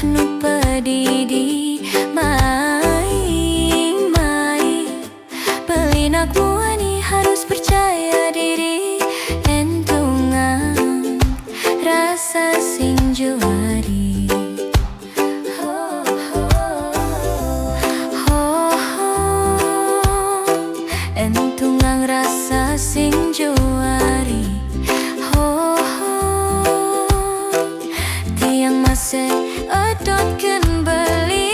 nu pedidi mai pelinak muani harus percaya diri entungan rasa sing juari entungan rasa sing juari tiang masih edotkeun beli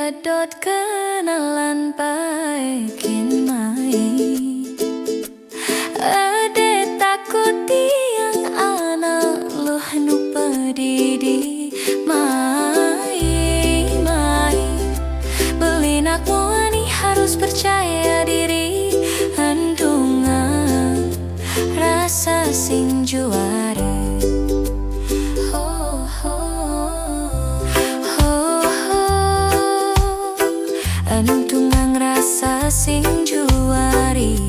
edot kenalan paekin mai ade takut tiang anak luh nu pedidi mai belinak muani harus percaya diri andungan rasa sing juara entungan rasa sing juari